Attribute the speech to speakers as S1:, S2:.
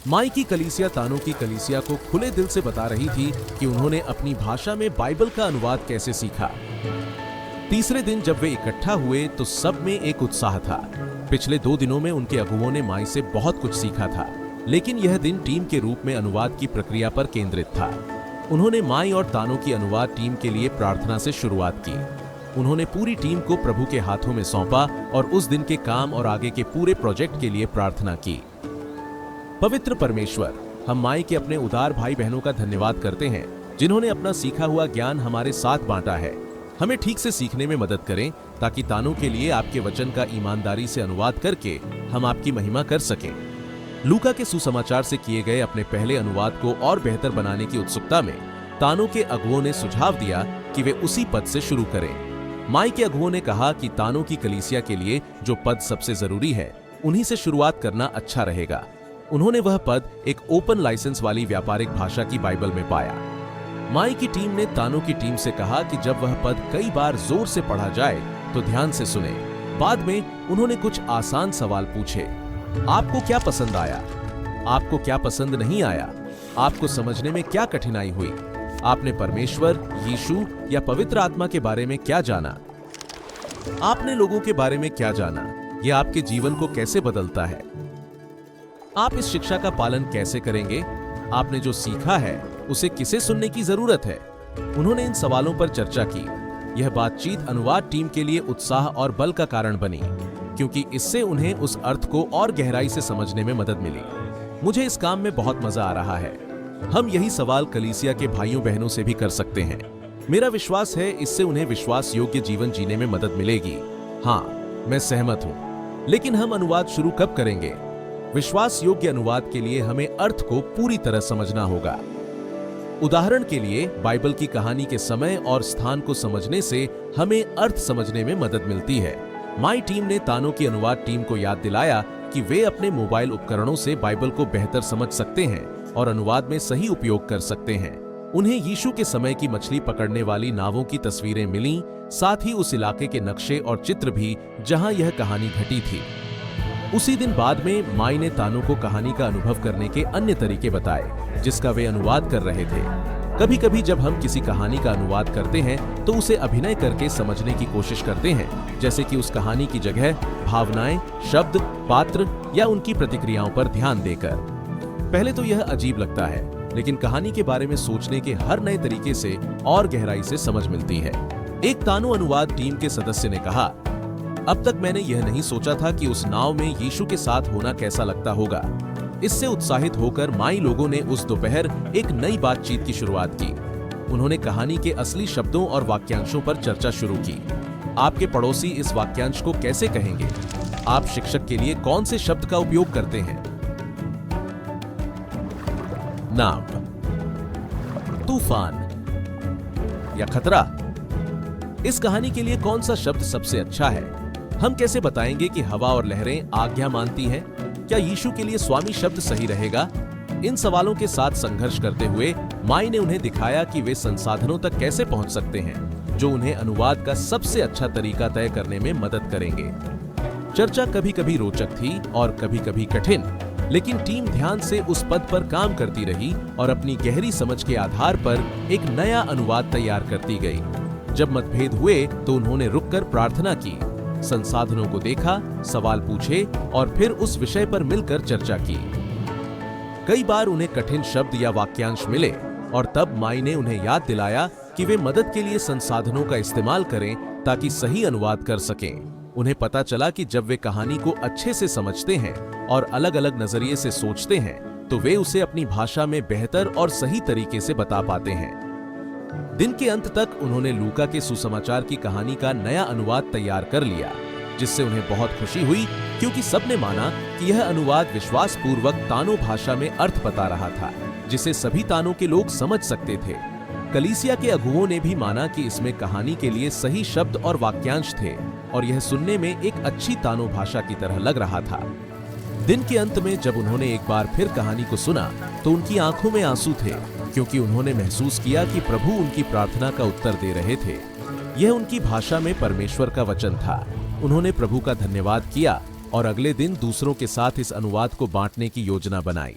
S1: माई की कलीसिया तानो की कलीसिया को खुले दिल से बता रही थी कि उन्होंने अपनी भाषा में बाइबल का अनुवाद कैसे सीखा। तीसरे दिन जब वे इकट्ठा हुए तो सब में एक उत्साह था। पिछले 2 दिनों में उनके अगुओं ने माई से बहुत कुछ सीखा था, लेकिन यह दिन टीम के रूप में अनुवाद की प्रक्रिया पर केंद्रित था। उन्होंने माई और तानो की अनुवाद टीम के लिए प्रार्थना से शुरुआत की। उन्होंने पूरी टीम को प्रभु के हाथों में सौंपा और उस दिन के काम और आगे के पूरे प्रोजेक्ट के लिए प्रार्थना की। पवित्र परमेश्वर, हम माई के अपने उदार भाई बहनों का धन्यवाद करते हैं जिन्होंने अपना सीखा हुआ ज्ञान हमारे साथ बांटा है। हमें ठीक से सीखने में मदद करें ताकि तानो के लिए आपके वचन का ईमानदारी से अनुवाद करके हम आपकी महिमा कर सकें। लूका के सुसमाचार से किए गए अपने पहले अनुवाद को और बेहतर बनाने की उत्सुकता में तानो के अगुओं ने सुझाव दिया कि वे उसी पद से शुरू करें। माई के अगुओं ने कहा कि तानो की कलीसिया के लिए जो पद सबसे जरूरी है उन्हीं से शुरुआत करना अच्छा रहेगा। उन्होंने वह पद एक ओपन लाइसेंस वाली व्यापारिक भाषा की बाइबल में पाया। माई की टीम ने तानो की टीम से कहा कि जब वह पद कई बार जोर से पढ़ा जाए तो ध्यान से सुने। बाद में उन्होंने कुछ आसान सवाल पूछे। आपको क्या पसंद आया? आपको क्या पसंद नहीं आया? आपको समझने में क्या कठिनाई हुई? आपने परमेश्वर, यीशु या पवित्र आत्मा के बारे में क्या जाना? आपने लोगों के बारे में क्या जाना? यह आपके जीवन को कैसे बदलता है? आप इस शिक्षा का पालन कैसे करेंगे? आपने जो सीखा है उसे किसे सुनने की जरूरत है? उन्होंने इन सवालों पर चर्चा की। यह बातचीत अनुवाद टीम के लिए उत्साह और बल का कारण बनी, क्योंकि इससे उन्हें उस अर्थ को और गहराई से समझने में मदद मिली। मुझे इस काम में बहुत मजा आ रहा है। हम यही सवाल कलीसिया के भाइयों बहनों से भी कर सकते हैं। मेरा विश्वास है इससे उन्हें विश्वास योग्य जीवन जीने में मदद मिलेगी। हाँ, मैं सहमत हूँ। लेकिन हम अनुवाद शुरू कब करेंगे? विश्वास योग्य अनुवाद के लिए हमें अर्थ को पूरी तरह समझना होगा। उदाहरण के लिए बाइबल की कहानी के समय और स्थान को समझने से हमें अर्थ समझने में मदद मिलती है। माई टीम ने तानो की अनुवाद टीम को याद दिलाया कि वे अपने मोबाइल उपकरणों से बाइबल को बेहतर समझ सकते हैं और अनुवाद में सही उपयोग कर सकते हैं। उन्हें यीशु के समय की मछली पकड़ने वाली नावों की तस्वीरें मिलीं, साथ ही उस इलाके के नक्शे और चित्र भी जहां यह कहानी घटी थी। उसी दिन बाद में माई ने तानो को कहानी का अनुभव करने के अन्य तरीके बताए जिसका वे अनुवाद कर रहे थे। कभी कभी जब हम किसी कहानी का अनुवाद करते हैं तो उसे अभिनय करके समझने की कोशिश करते हैं, जैसे कि उस कहानी की जगह भावनाएं, शब्द, पात्र या उनकी प्रतिक्रियाओं पर ध्यान देकर। पहले तो यह अजीब लगता है, लेकिन कहानी के बारे में सोचने के हर नए तरीके से और गहराई से समझ मिलती है। एक तानो अनुवाद टीम के सदस्य ने कहा, अब तक मैंने यह नहीं सोचा था कि उस नाव में यीशु के साथ होना कैसा लगता होगा। इससे उत्साहित होकर माई लोगों ने उस दोपहर एक नई बातचीत की शुरुआत की। उन्होंने कहानी के असली शब्दों और वाक्यांशों पर चर्चा शुरू की। आपके पड़ोसी इस वाक्यांश को कैसे कहेंगे? आप शिक्षक के लिए कौन से शब्द का उपयोग करते हैं? नाव, तूफान या खतरा? इस कहानी के लिए कौन सा शब्द सबसे अच्छा है? हम कैसे बताएंगे कि हवा और लहरें आज्ञा मानती हैं? क्या यीशु के लिए स्वामी शब्द सही रहेगा? इन सवालों के साथ संघर्ष करते हुए माई ने उन्हें दिखाया कि वे संसाधनों तक कैसे पहुंच सकते हैं जो उन्हें अनुवाद का सबसे अच्छा तरीका तय करने में मदद करेंगे। चर्चा कभी कभी रोचक थी और कभी कभी कठिन, लेकिन टीम ध्यान से उस पद पर काम करती रही और अपनी गहरी समझ के आधार पर एक नया अनुवाद तैयार करती गई। जब मतभेद हुए तो उन्होंने रुककर प्रार्थना की, संसाधनों को देखा, सवाल पूछे और फिर उस विषय पर मिलकर चर्चा की। कई बार उन्हें कठिन शब्द या वाक्यांश मिले और तब माई ने उन्हें याद दिलाया कि वे मदद के लिए संसाधनों का इस्तेमाल करें ताकि सही अनुवाद कर सकें। उन्हें पता चला कि जब वे कहानी को अच्छे से समझते हैं और अलग अलग नजरिए से सोचते हैं तो वे उसे अपनी भाषा में बेहतर और सही तरीके से बता पाते हैं। दिन के अंत तक उन्होंने लूका के सुसमाचार की कहानी का नया अनुवाद तैयार कर लिया, जिससे उन्हें बहुत खुशी हुई क्योंकि सबने माना कि यह अनुवाद विश्वास पूर्वक तानो भाषा में अर्थ बता रहा था जिसे सभी तानो के लोग समझ सकते थे। कलीसिया के अगुओं ने भी माना कि इसमें कहानी के लिए सही शब्द और वाक्यांश थे और यह सुनने में एक अच्छी तानो भाषा की तरह लग रहा था। दिन के अंत में जब उन्होंने एक बार फिर कहानी को सुना तो उनकी आंखों में आंसू थे, क्योंकि उन्होंने महसूस किया कि प्रभु उनकी प्रार्थना का उत्तर दे रहे थे। यह उनकी भाषा में परमेश्वर का वचन था। उन्होंने प्रभु का धन्यवाद किया और अगले दिन दूसरों के साथ इस अनुवाद को बांटने की योजना बनाई।